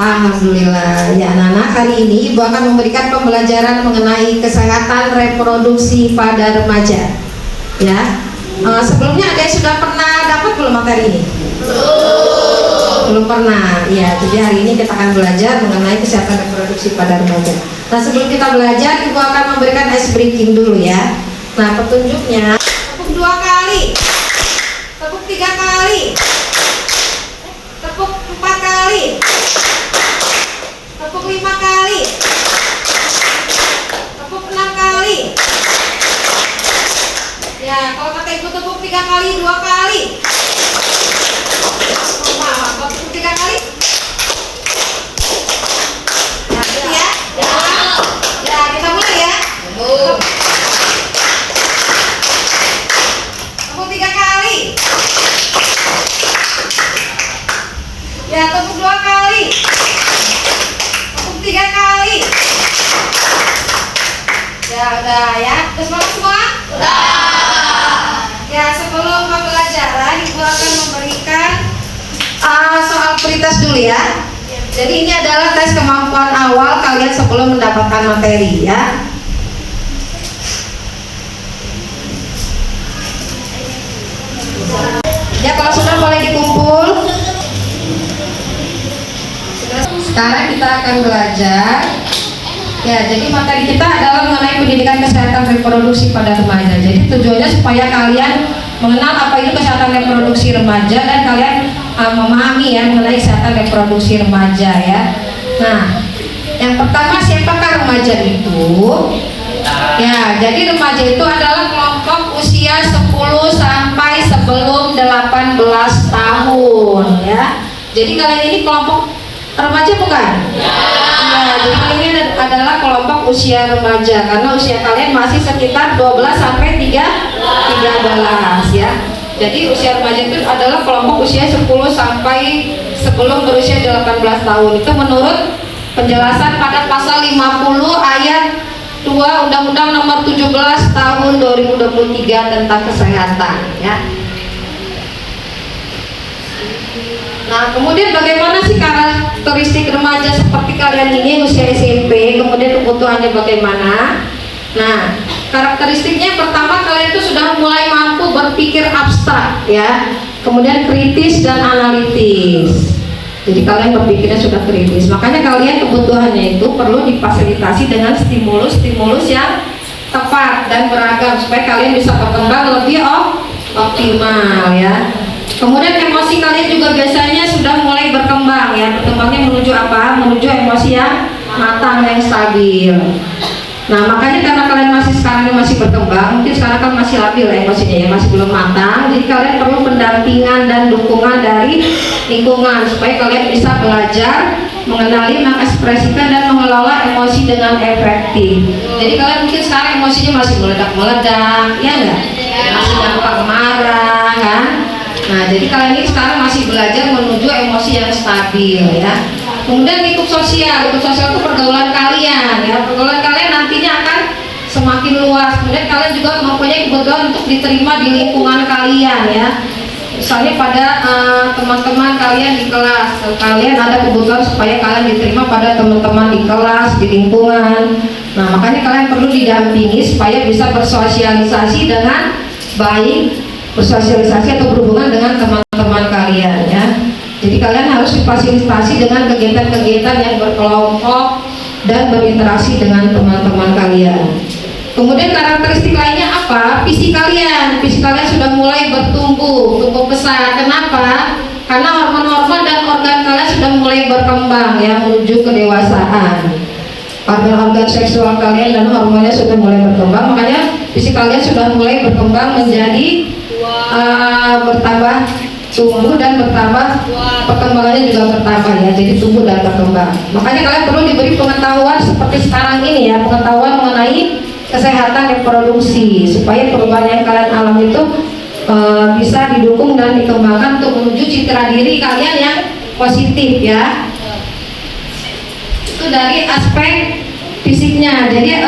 Alhamdulillah. Ya anak-anak, hari ini Ibu akan memberikan pembelajaran mengenai kesehatan reproduksi pada remaja. Ya, sebelumnya ada yang sudah pernah dapat belum materi ini? Belum pernah. Ya, jadi hari ini kita akan belajar mengenai kesehatan reproduksi pada remaja. Nah, sebelum kita belajar, Ibu akan memberikan ice breaking dulu ya. Nah, petunjuknya tepuk 2 kali, tepuk 3 kali, tepuk 4 kali, tepuk 5 kali, tepuk 6 kali. Ya, kalau kata Ibu tepuk 3 kali, 2 kali. Tepuk 3 kali. Ya, gitu ya. Ya, kita mulai ya. Tepuk 3 kali. Ya, tepuk 2 kali. Tepuk 3 kali. Ya, udah ya. Udah semangat semua? Udah. Ya, sebelum pembelajaran Ibu akan memberikan soal pretest dulu ya. Jadi ini adalah tes kemampuan awal kalian sebelum mendapatkan materi ya. Ya, kalau sudah boleh dikumpul. Sekarang kita akan belajar. Ya, jadi materi kita adalah mengenai pendidikan kesehatan reproduksi pada remaja. Jadi tujuannya supaya kalian mengenal apa itu kesehatan reproduksi remaja dan kalian memahami ya mengenai kesehatan reproduksi remaja ya. Nah, yang pertama, siapakah remaja itu? Ya, jadi remaja itu adalah kelompok usia 10 sampai sebelum 18 tahun ya. Jadi kalian ini kelompok remaja bukan? Ya, jadi kalian ini adalah kelompok usia remaja karena usia kalian masih sekitar 12 sampai 13 ya. Jadi usia remaja itu adalah kelompok usia 10 sampai sebelum berusia 18 tahun. Itu menurut penjelasan pada pasal 50 ayat 2 Undang-Undang Nomor 17 Tahun 2023 tentang kesehatan ya. Nah, kemudian bagaimana sih karakteristik remaja seperti kalian ini usia SMP, kemudian kebutuhannya bagaimana? Nah, karakteristiknya pertama, kalian itu sudah mulai mampu berpikir abstrak ya, kemudian kritis dan analitis. Jadi kalian berpikirnya sudah kritis, makanya kalian kebutuhannya itu perlu difasilitasi dengan stimulus-stimulus yang tepat dan beragam supaya kalian bisa berkembang lebih optimal ya. Kemudian emosi kalian juga biasanya sudah mulai berkembang ya. Berkembangnya menuju apa? Menuju emosi yang matang, yang stabil. Nah, makanya karena kalian sekarang masih berkembang, mungkin sekarang kan masih labil emosinya ya, masih belum matang. Jadi kalian perlu pendampingan dan dukungan dari lingkungan supaya kalian bisa belajar mengenali, mengekspresikan dan mengelola emosi dengan efektif. Jadi kalian mungkin sekarang emosinya masih meledak-meledak, ya enggak? Masih gampang marah kan? Nah, jadi kalian ini sekarang masih belajar menuju emosi yang stabil ya. Kemudian lingkup sosial itu pergaulan kalian ya. Pergaulan kalian nantinya akan semakin luas. Kemudian kalian juga mempunyai kebutuhan untuk diterima di lingkungan kalian ya. Misalnya pada teman-teman kalian di kelas, kalian ada kebutuhan supaya kalian diterima pada teman-teman di kelas, di lingkungan. Nah, makanya kalian perlu didampingi supaya bisa bersosialisasi dengan baik, bersosialisasi atau berhubungan dengan teman-teman kalian ya. Jadi kalian harus difasilitasi dengan kegiatan-kegiatan yang berkelompok dan berinteraksi dengan teman-teman kalian. Kemudian karakteristik lainnya apa? Fisik kalian sudah mulai tumbuh besar. Kenapa? Karena hormon-hormon dan organ kalian sudah mulai berkembang ya, menuju kedewasaan. Organ-organ seksual kalian dan hormonnya sudah mulai berkembang, makanya fisik kalian sudah mulai berkembang menjadi bertambah tumbuh dan bertambah, perkembangannya juga bertambah ya, jadi tumbuh dan berkembang. Makanya kalian perlu diberi pengetahuan seperti sekarang ini ya, pengetahuan mengenai kesehatan reproduksi supaya perubahan yang kalian alami itu bisa didukung dan dikembangkan untuk menuju citra diri kalian yang positif ya. Itu dari aspek fisiknya. Jadi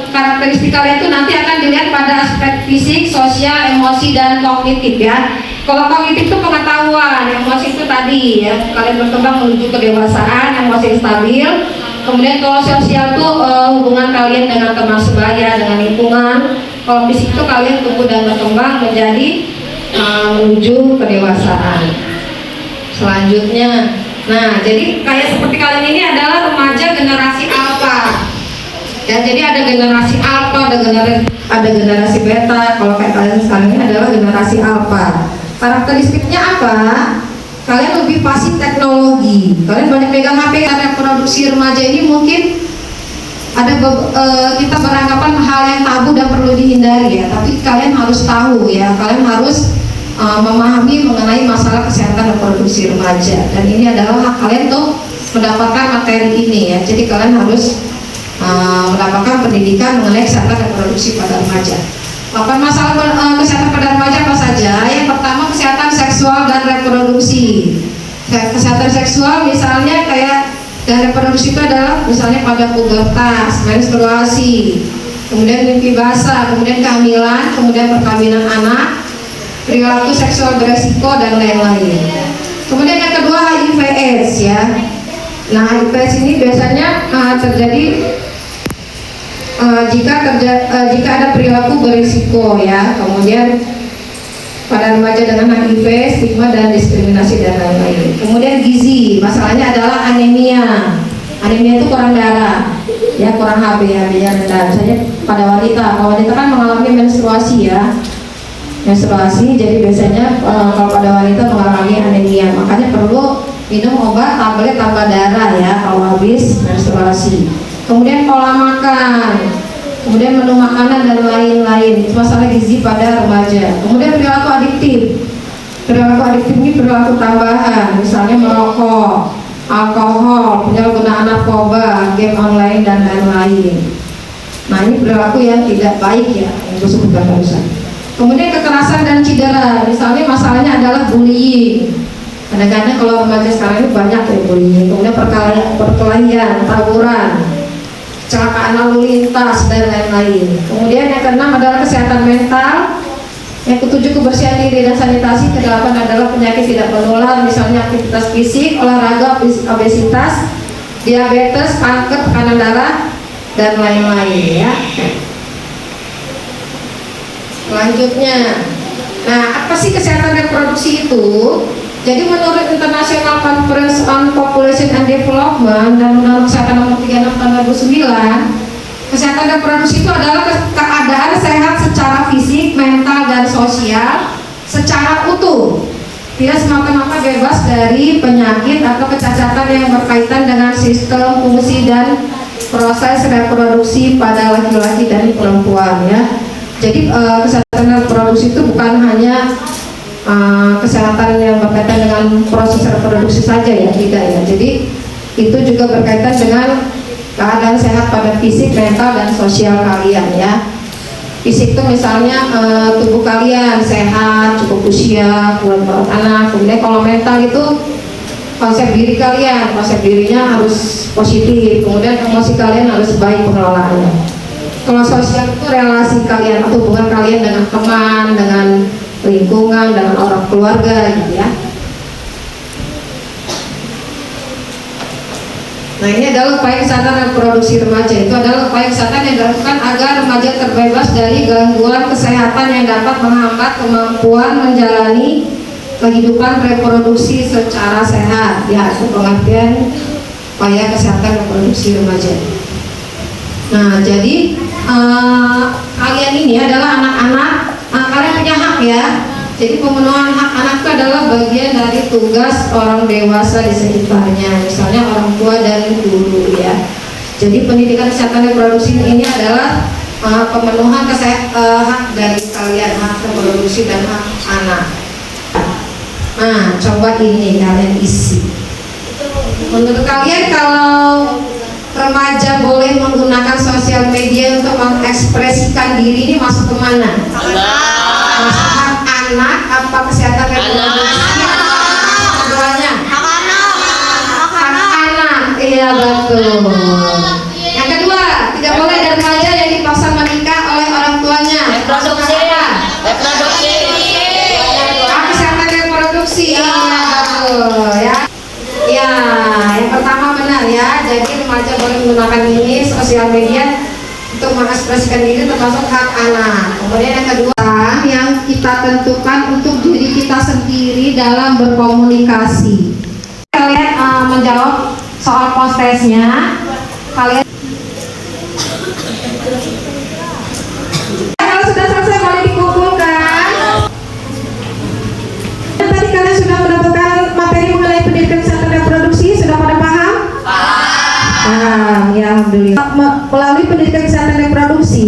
karakteristik kalian itu nanti akan dilihat pada aspek fisik, sosial, emosi dan kognitif ya. Kalau kognitif itu pengetahuan, emosi itu tadi ya, kalian berkembang menuju kedewasaan, emosi stabil. Kemudian kalau sosial itu hubungan kalian dengan teman sebaya, dengan lingkungan. Kalau fisik itu kalian tumbuh dan berkembang menjadi menuju kedewasaan. Selanjutnya, nah jadi kayak seperti kalian ini adalah remaja generasi alpha. Ya, jadi ada generasi alpha, ada generasi beta. Kalau kayak kalian sekarang ini adalah generasi alpha. Karakteristiknya apa? Kalian lebih fasih teknologi. Kalian banyak pegang HP. Karena produksi remaja ini mungkin ada kita beranggapan hal yang tabu dan perlu dihindari ya. Tapi kalian harus tahu ya. Kalian harus memahami mengenai masalah kesehatan reproduksi remaja. Dan ini adalah hak kalian untuk mendapatkan materi ini ya. Jadi kalian harus mendapatkan pendidikan mengenai kesehatan reproduksi pada remaja. Apa masalah kesehatan pada remaja apa saja? Yang pertama kesehatan seksual dan reproduksi. Kesehatan seksual misalnya kayak dan reproduksi itu adalah misalnya pada pubertas, menstruasi, kemudian mimpi basah, kemudian kehamilan, kemudian perkawinan anak, perilaku seksual beresiko dan lain-lain. Kemudian yang kedua HIV/AIDS ya. Nah HIV/AIDS ini biasanya terjadi jika ada perilaku berisiko ya. Kemudian pada remaja dengan HIV, stigma dan diskriminasi dan lain-lain. Kemudian gizi, masalahnya adalah anemia. Anemia itu kurang darah, ya kurang HB ya rendah. Misalnya pada wanita, kalau wanita kan mengalami menstruasi ya, menstruasi. Jadi biasanya kalau pada wanita mengalami anemia, makanya perlu minum obat tablet tambah darah ya kalau habis menstruasi. Kemudian pola makan, kemudian menu makanan dan lain-lain. Itu masalah gizi pada remaja. Kemudian perilaku adiktif. Perilaku adiktif ini perilaku tambahan, misalnya merokok, alkohol, penyalahgunaan narkoba, game online dan lain-lain. Nah ini perilaku yang tidak baik ya, yang gue sebutkan barusan. Kemudian kekerasan dan cedera, misalnya masalahnya adalah bullying. Kadang-kadang kalau remaja sekarang ini banyak ya bullying. Kemudian perkelahian, tawuran, kecelakaan lalu lintas dan lain-lain. Kemudian yang keenam adalah kesehatan mental. Yang ketujuh kebersihan diri dan sanitasi. Kedelapan adalah penyakit tidak menular, misalnya aktivitas fisik, olahraga, obesitas, diabetes, kanker, tekanan darah dan lain-lain ya. Selanjutnya, nah apa sih kesehatan reproduksi itu? Jadi menurut International Conference on Population and Development dan Undang-Undang Kesehatan Nomor 36 Tahun 2009, kesehatan reproduksi itu adalah keadaan sehat secara fisik, mental, dan sosial secara utuh, tidak semata-mata bebas dari penyakit atau kecacatan yang berkaitan dengan sistem, fungsi, dan proses reproduksi pada laki-laki dan perempuan ya. Jadi kesehatan reproduksi itu bukan hanya kesehatan yang berkaitan dengan proses reproduksi saja ya, tidak ya. Jadi itu juga berkaitan dengan keadaan sehat pada fisik, mental, dan sosial kalian ya. Fisik itu misalnya tubuh kalian sehat, cukup usia, kuat merawat anak. Kemudian kalau mental itu konsep diri kalian, konsep dirinya harus positif. Kemudian emosi kalian harus baik pengelolaannya. Kalau sosial itu relasi kalian atau hubungan kalian dengan teman, dengan lingkungan, dengan orang keluarga gitu ya. Nah ini adalah upaya kesehatan reproduksi remaja. Itu adalah upaya kesehatan yang dilakukan agar remaja terbebas dari gangguan kesehatan yang dapat menghambat kemampuan menjalani kehidupan reproduksi secara sehat. Ya, itu pengertian upaya kesehatan reproduksi remaja. Nah jadi kalian ini adalah anak-anak, kalian punya hak ya. Jadi pemenuhan hak anak itu adalah bagian dari tugas orang dewasa di sekitarnya, misalnya orang tua dan guru ya. Jadi pendidikan kesehatan reproduksi ini adalah pemenuhan hak dari kalian, hak reproduksi dan hak anak. Nah coba ini kalian isi. Menurut kalian kalau remaja boleh menggunakan sosial media untuk mengekspresikan diri ini masuk kemana? Masuk hak anak apa kesehatan reproduksi? Keduanya? Hak anak. Iya betul. Yang kedua, tidak boleh ada remaja yang dipaksa menikah oleh orang tuanya. Reproduksi. Hak kesehatan remaja boleh menggunakan ini sosial media untuk mengekspresikan diri termasuk hak anak. Kemudian yang kedua yang kita tentukan untuk diri kita sendiri dalam berkomunikasi. Kalian menjawab soal postesnya. Kalian kalau sudah selesai boleh dikumpulkan. Tadi kalian sudah mendapatkan materi mengenai pendidikan kesehatan reproduksi, sudah pada paham? Paham, ya alhamdulillah. Melalui pendidikan kesehatan reproduksi,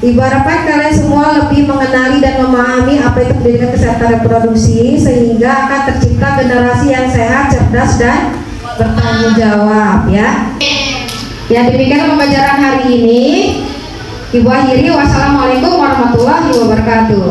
ibaratkan kalian semua lebih mengenali dan memahami apa itu pendidikan kesehatan reproduksi, sehingga akan tercipta generasi yang sehat, cerdas, dan bertanggung jawab, ya. Ya, demikian pembelajaran hari ini. Ibu akhiri, wassalamualaikum warahmatullahi wabarakatuh.